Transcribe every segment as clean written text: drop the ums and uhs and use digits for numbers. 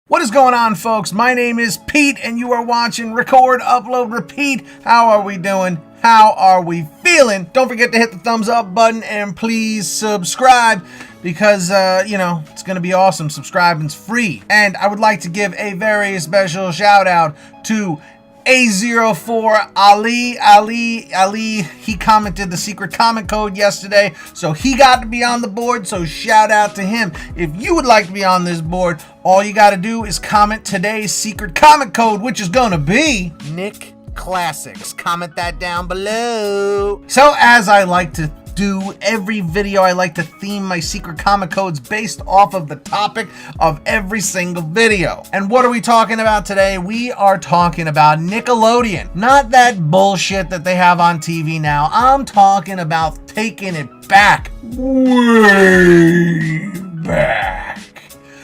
What is going on, folks? My name is Pete, and you are watching Record, Upload, Repeat. How are we doing? How are we feeling? Don't forget to hit the thumbs up button, and please subscribe, because, it's going to be awesome. Subscribing's free. And I would like to give a very special shout out to A04 Ali. He commented the secret comment code yesterday, so he got to be on the board, so shout out to him. If you would like to be on this board, all you got to do is comment today's secret comment code, which is going to be Nick Classics. Comment that down below. So as I like to do every video, I like to theme my secret comment codes based off of the topic of every single video. And what are we talking about today? We are talking about Nickelodeon. Not that bullshit that they have on TV now. I'm talking about taking it back. Way back.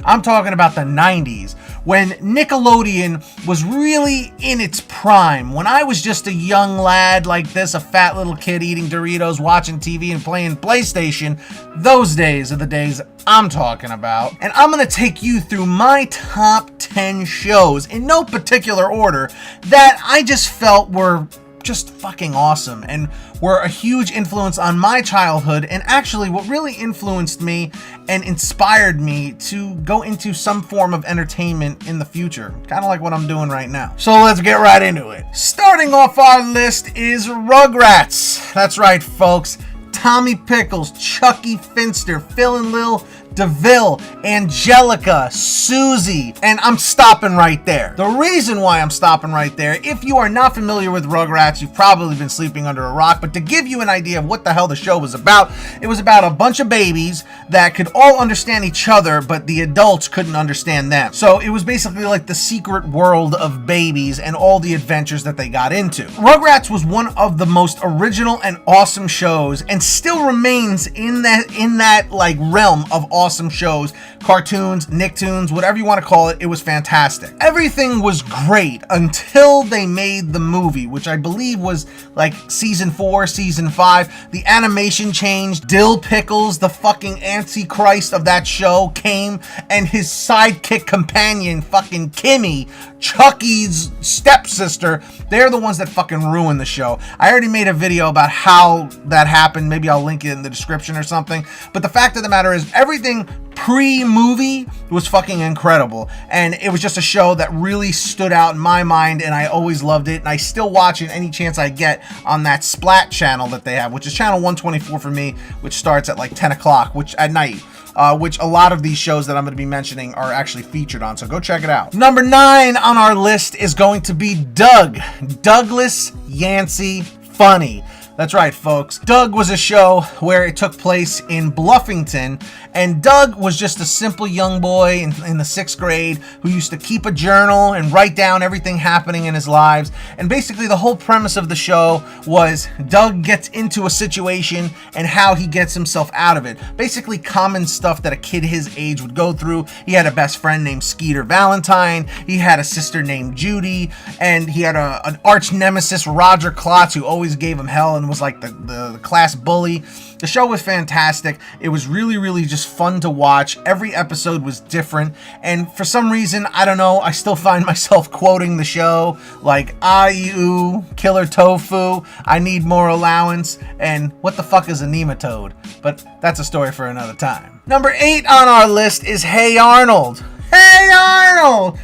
I'm talking about the 90s, when Nickelodeon was really in its prime. When I was just a young lad like this, a fat little kid eating Doritos, watching TV and playing PlayStation, those days are the days I'm talking about. And I'm gonna take you through my top 10 shows, in no particular order, that I just felt were just fucking awesome and were a huge influence on my childhood, and actually what really influenced me and inspired me to go into some form of entertainment in the future, kind of like what I'm doing right now. So let's get right into it. Starting off our list is Rugrats. That's right, folks. Tommy Pickles, Chucky Finster, Phil and Lil DeVille, Angelica, Susie, and I'm stopping right there. The reason why I'm stopping right there, if you are not familiar with Rugrats, you've probably been sleeping under a rock, but to give you an idea of what the hell the show was about, it was about a bunch of babies that could all understand each other, but the adults couldn't understand them. So it was basically like the secret world of babies and all the adventures that they got into. Rugrats was one of the most original and awesome shows, and still remains in that like realm of awesome shows, cartoons, Nicktoons, whatever you want to call it. It was fantastic. Everything was great until they made the movie, which I believe was like season 4, season 5. The animation changed. Dill Pickles, the fucking antichrist of that show, came, and his sidekick companion, fucking Kimmy, Chucky's stepsister, they're the ones that fucking ruined the show. I already made a video about how that happened. Maybe I'll link it in the description or something. But the fact of the matter is, everything pre-movie was fucking incredible, and it was just a show that really stood out in my mind, and I always loved it, and I still watch it any chance I get on that Splat channel that they have, which is channel 124 for me, which starts at like 10 o'clock, which at night. Which a lot of these shows that I'm going to be mentioning are actually featured on, so go check it out. Number 9 on our list is going to be Doug. Douglas Yancey Funny. That's right, folks. Doug was a show where it took place in Bluffington, and Doug was just a simple young boy in the 6th grade who used to keep a journal and write down everything happening in his lives. And basically the whole premise of the show was Doug gets into a situation and how he gets himself out of it. Basically common stuff that a kid his age would go through. He had a best friend named Skeeter Valentine. He had a sister named Judy, and he had an arch nemesis, Roger Klotz, who always gave him hell and was like the class bully. The show was fantastic. It was really, really just fun to watch. Every episode was different, and for some reason, I don't know, I still find myself quoting the show, like, "Ah-you, killer tofu, I need more allowance," and what the fuck is a nematode? But that's a story for another time. Number 8 on our list is Hey Arnold. Hey Arnold!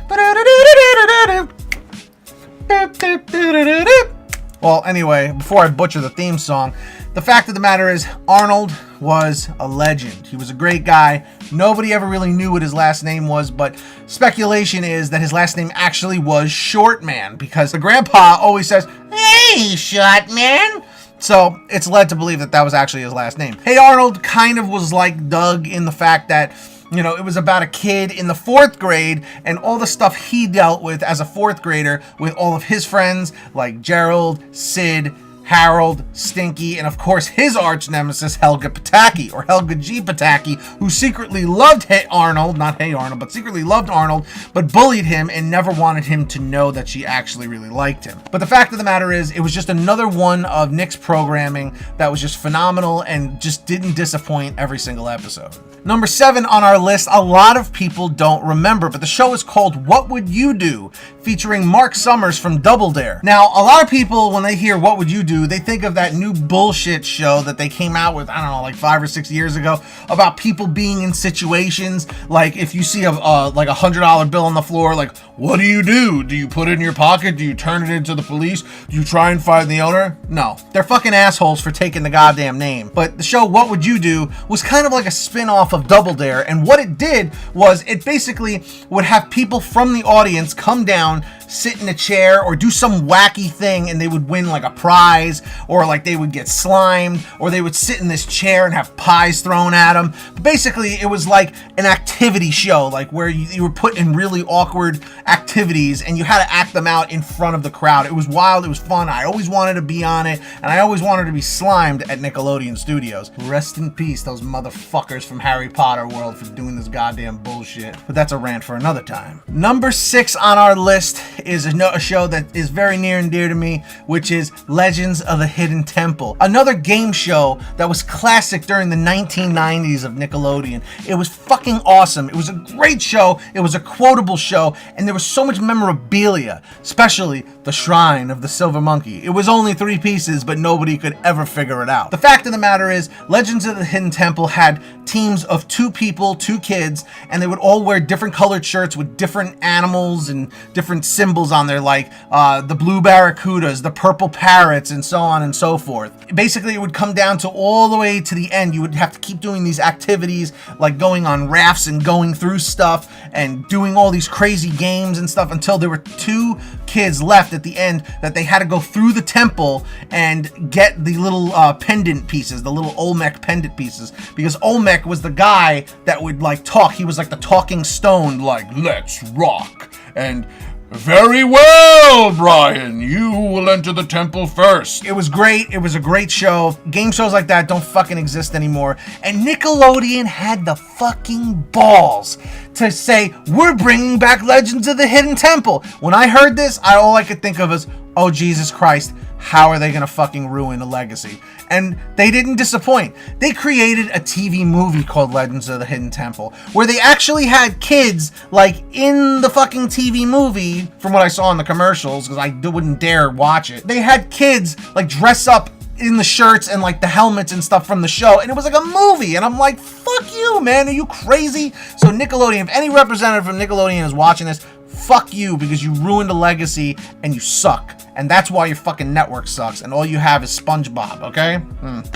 Well, anyway, before I butcher the theme song, the fact of the matter is, Arnold was a legend. He was a great guy. Nobody ever really knew what his last name was, but speculation is that his last name actually was Short Man, because the grandpa always says, "Hey, Short Man." So it's led to believe that that was actually his last name. Hey Arnold kind of was like Doug in the fact that, it was about a kid in the 4th grade and all the stuff he dealt with as a 4th grader with all of his friends like Gerald, Sid, Harold, Stinky, and of course his arch nemesis Helga Pataki, or Helga G. Pataki, who secretly loved Arnold, not Hey Arnold, but secretly loved Arnold, but bullied him and never wanted him to know that she actually really liked him. But the fact of the matter is, it was just another one of Nick's programming that was just phenomenal and just didn't disappoint every single episode. Number 7 on our list, a lot of people don't remember, but the show is called What Would You Do?, featuring Mark Summers from Double Dare. Now, a lot of people, when they hear What Would You Do?, they think of that new bullshit show that they came out with, I don't know, like 5 or 6 years ago, about people being in situations like if you see like $100 bill on the floor, like, what do? Do you put it in your pocket? Do you turn it into the police? Do you try and find the owner? No, they're fucking assholes for taking the goddamn name. But the show What Would You Do? Was kind of like a spin-off of Double Dare, and what it did was it basically would have people from the audience come down, sit in a chair, or do some wacky thing, and they would win like a prize, or like they would get slimed, or they would sit in this chair and have pies thrown at them. But basically, it was like an activity show, like where you were put in really awkward activities and you had to act them out in front of the crowd. It was wild, it was fun. I always wanted to be on it, and I always wanted to be slimed at Nickelodeon Studios. Rest in peace, those motherfuckers from Harry Potter world, for doing this goddamn bullshit. But that's a rant for another time. Number 6 on our list is a show that is very near and dear to me, which is Legends of the Hidden Temple. Another game show that was classic during the 1990s of Nickelodeon. It was fucking awesome. It was a great show. It was a quotable show, and there was so much memorabilia, especially the Shrine of the Silver Monkey. It was only 3 pieces, but nobody could ever figure it out. The fact of the matter is, Legends of the Hidden Temple had teams of 2 people, 2 kids, and they would all wear different colored shirts with different animals and different symbols on there, like the blue barracudas, the purple parrots, and so on and so forth. Basically, it would come down to all the way to the end. You would have to keep doing these activities, like going on rafts and going through stuff and doing all these crazy games and stuff, until there were 2 kids left at the end that they had to go through the temple and get the little pendant pieces, the little Olmec pendant pieces, because Olmec was the guy that would like talk. He was like the talking stone, like, let's rock, and very well, Brian, you will enter the temple first. It was great. It was a great show. Game shows like that don't fucking exist anymore. And Nickelodeon had the fucking balls to say, we're bringing back Legends of the Hidden Temple. When I heard this, all I could think of was, oh, Jesus Christ, how are they gonna fucking ruin the legacy? And they didn't disappoint. They created a TV movie called Legends of the Hidden Temple, where they actually had kids, like, in the fucking TV movie, from what I saw in the commercials, because I wouldn't dare watch it. They had kids, like, dress up in the shirts and, like, the helmets and stuff from the show, and it was like a movie, and I'm like, fuck you, man, are you crazy? So Nickelodeon, if any representative from Nickelodeon is watching this, fuck you, because you ruined a legacy and you suck. And that's why your fucking network sucks and all you have is SpongeBob, okay?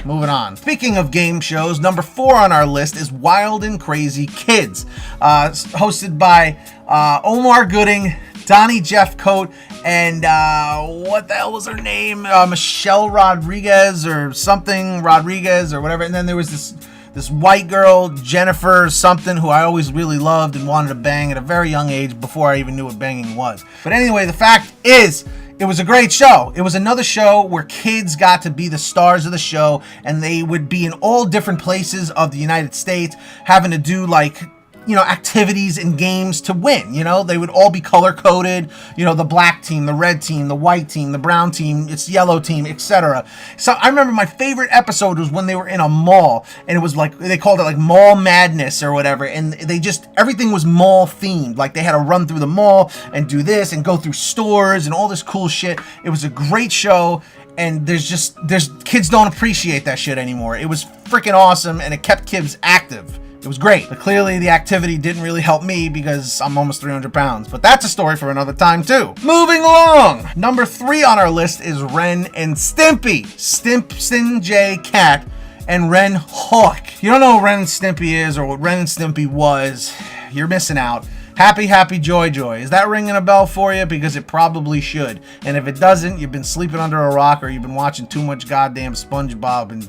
Moving on. Speaking of game shows, number 4 on our list is Wild and Crazy Kids, hosted by Omar Gooding, Donnie Jeffcoat, and what the hell was her name? Michelle Rodriguez or something, Rodriguez or whatever. And then there was this white girl, Jennifer something, who I always really loved and wanted to bang at a very young age before I even knew what banging was. But anyway, the fact is, it was a great show. It was another show where kids got to be the stars of the show, and they would be in all different places of the United States, having to do, like, you know, activities and games to win. You know, they would all be color coded, you know, the black team, the red team, the white team, the brown team, it's yellow team, etc. So I remember my favorite episode was when they were in a mall, and it was like, they called it like Mall Madness or whatever, and they just, everything was mall themed. Like, they had to run through the mall and do this and go through stores and all this cool shit. It was a great show, and there's kids don't appreciate that shit anymore. It was freaking awesome, and it kept kids active. It was great, but clearly the activity didn't really help me because I'm almost 300 pounds. But that's a story for another time too. Moving along, number 3 on our list is Ren and Stimpy. Stimpson J. Cat and Ren Hawk. If you don't know who Ren and Stimpy is or what Ren and Stimpy was, you're missing out. Happy, happy, joy, joy. Is that ringing a bell for you? Because it probably should. And if it doesn't, you've been sleeping under a rock or you've been watching too much goddamn SpongeBob and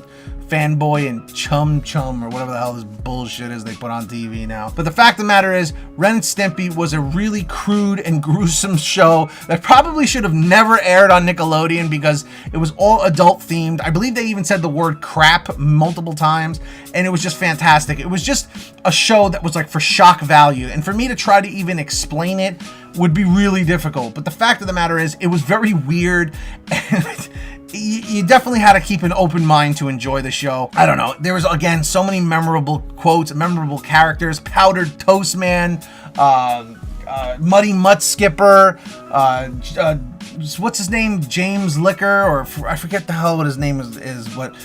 Fanboy and Chum Chum, or whatever the hell this bullshit is they put on TV now. But the fact of the matter is, Ren and Stimpy was a really crude and gruesome show that probably should have never aired on Nickelodeon because it was all adult themed. I believe they even said the word crap multiple times, and it was just fantastic. It was just a show that was like for shock value, and for me to try to even explain it would be really difficult. But the fact of the matter is, it was very weird, and you definitely had to keep an open mind to enjoy the show. I don't know. There was, again, so many memorable quotes, memorable characters. Powdered Toast Man, Muddy Mutt Skipper, what's his name? James Liquor, or I forget the hell what his name is, but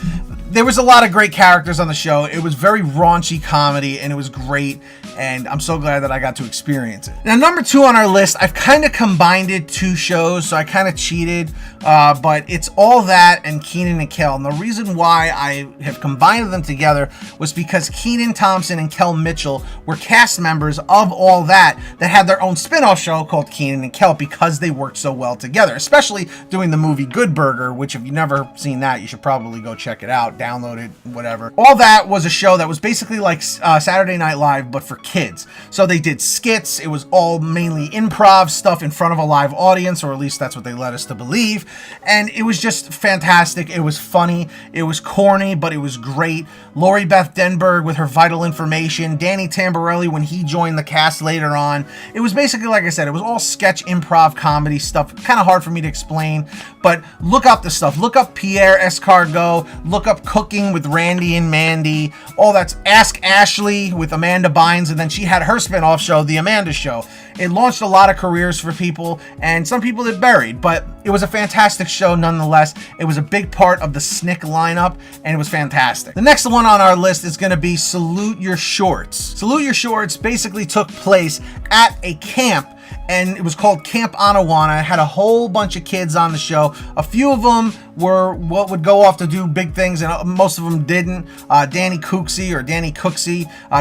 there was a lot of great characters on the show. It was very raunchy comedy, and it was great, and I'm so glad that I got to experience it. Now, number 2 on our list, I've kind of combined it, 2 shows, so I kind of cheated, but it's All That and Kenan and Kel. And the reason why I have combined them together was because Kenan Thompson and Kel Mitchell were cast members of All That had their own spin-off show called Kenan and Kel because they worked so well together, especially doing the movie Good Burger, which if you've never seen that, you should probably go check it out, download it, whatever. All That was a show that was basically like Saturday Night Live, but for kids. So they did skits. It was all mainly improv stuff in front of a live audience, or at least that's what they led us to believe. And it was just fantastic. It was funny. It was corny, but it was great. Lori Beth Denberg with her Vital Information. Danny Tamborelli when he joined the cast later on. It was basically, like I said, it was all sketch improv comedy stuff. Kind of hard for me to explain, but look up the stuff. Look up Pierre Escargot. Look up Cooking with Randy and Mandy. All that's Ask Ashley with Amanda Bynes, and then she had her spin-off show, The Amanda Show. It launched a lot of careers for people, and some people it buried, but it was a fantastic show nonetheless. It was a big part of the SNCC lineup, and it was fantastic. The next one on our list is going to be Salute Your Shourts. Salute Your Shourts basically took place at a camp, and it was called Camp Anawana. It had a whole bunch of kids on the show. A few of them were what would go off to do big things, and most of them didn't. Danny Cooksey,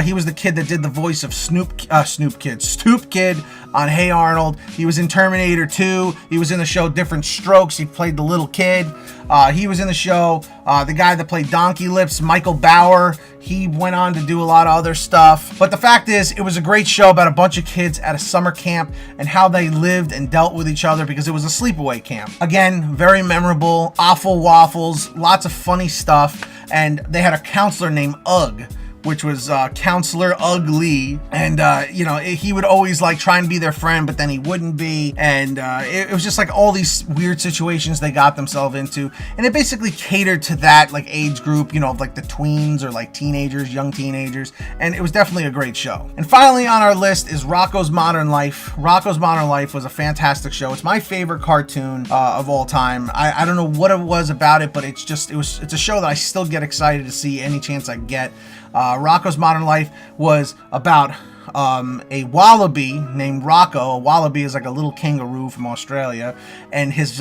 he was the kid that did the voice of Stoop Kid on Hey Arnold. He was in Terminator 2. He was in the show Different Strokes. He played the little kid. He was in the show. The guy that played Donkey Lips, Michael Bauer, he went on to do a lot of other stuff. But the fact is, it was a great show about a bunch of kids at a summer camp and how they lived and dealt with each other because it was a sleepaway camp. Again, very memorable, awful waffles, lots of funny stuff. And they had a counselor named Ugg, which was Counselor Ugly, and he would always like try and be their friend, but then he wouldn't be, and it was just like all these weird situations they got themselves into, and it basically catered to that like age group, like the tweens or like teenagers, young teenagers, and it was definitely a great show. And finally on our list is Rocko's Modern Life. Rocko's Modern Life was a fantastic show. It's my favorite cartoon of all time. I don't know what it was about it, but it's a show that I still get excited to see any chance I get. Rocko's Modern Life was about a wallaby named Rocko. A wallaby is like a little kangaroo from Australia, and his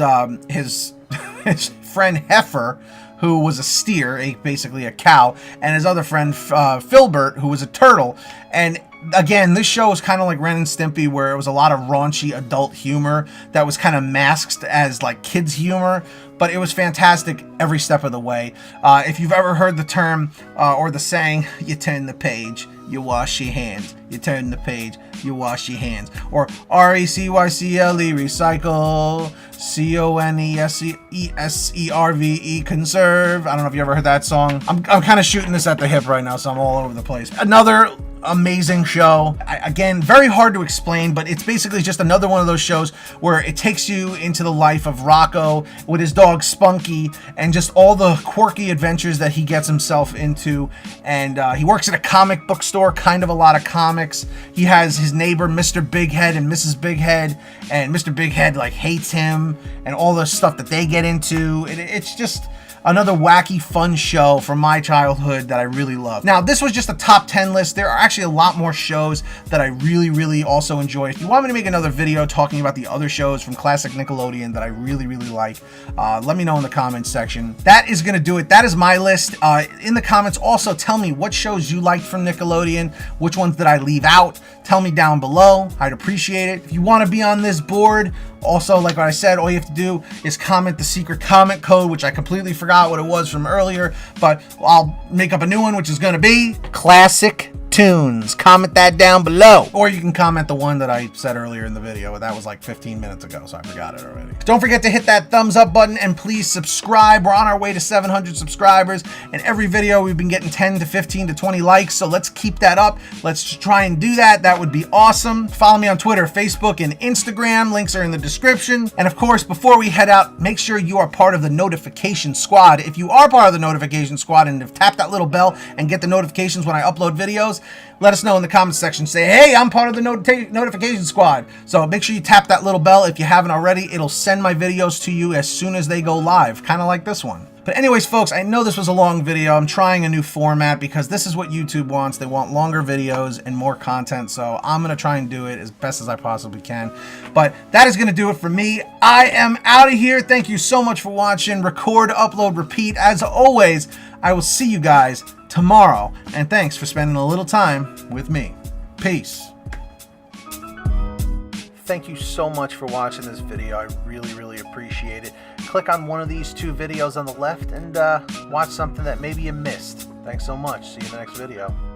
friend Heifer, who was a steer, basically a cow, and his other friend Filbert, who was a turtle. And again, this show was kind of like Ren and Stimpy, where it was a lot of raunchy adult humor that was kind of masked as like kids humor, but it was fantastic every step of the way. If you've ever heard the term or the saying, you turn the page, you wash your hands. You turn the page, you wash your hands. Or RECYCLE, recycle, CONESERVE, conserve. I don't know if you ever heard that song. I'm kind of shooting this at the hip right now, so I'm all over the place. Another amazing show. Again, very hard to explain, but it's basically just another one of those shows where it takes you into the life of Rocko with his dog Spunky and just all the quirky adventures that he gets himself into. And he works at a comic book store, kind of a lot of comics. He has his neighbor Mr. Bighead and Mrs. Bighead, and Mr. Bighead like hates him and all the stuff that they get into. It's just another wacky, fun show from my childhood that I really love. Now, this was just a top 10 list. There are actually a lot more shows that I really, really also enjoy. If you want me to make another video talking about the other shows from classic Nickelodeon that I really, really like, let me know in the comments section. That is going to do it. That is my list. In the comments, also tell me what shows you liked from Nickelodeon, which ones did I leave out. Tell me down below. I'd appreciate it. If you want to be on this board, Also, like what I said, all you have to do is comment the secret comment code, which I completely forgot what it was from earlier, but I'll make up a new one, which is going to be Classic Tunes. Comment that down below. Or you can comment the one that I said earlier in the video. That was like 15 minutes ago, so I forgot it already. Don't forget to hit that thumbs up button and please subscribe. We're on our way to 700 subscribers, and every video we've been getting 10 to 15 to 20 likes, so let's keep that up. Let's try and do that. That would be awesome. Follow me on Twitter, Facebook, and Instagram. Links are in the description. And of course, before we head out, make sure you are part of the notification squad. If you are part of the notification squad and have tapped that little bell and get the notifications when I upload videos, let us know in the comments section. Say, hey, I'm part of the notification squad. So make sure you tap that little bell if you haven't already. It'll send my videos to you as soon as they go live, kind of like this one. But anyways, folks, I know this was a long video. I'm trying a new format because this is what YouTube wants. They want longer videos and more content, so I'm going to try and do it as best as I possibly can. But that is going to do it for me. I am out of here. Thank you so much for watching. Record, upload, repeat. As always, I will see you guys tomorrow. And thanks for spending a little time with me. Peace. Thank you so much for watching this video. I really appreciate it. Click on one of these two videos on the left and watch something that maybe you missed. Thanks so much. See you in the next video.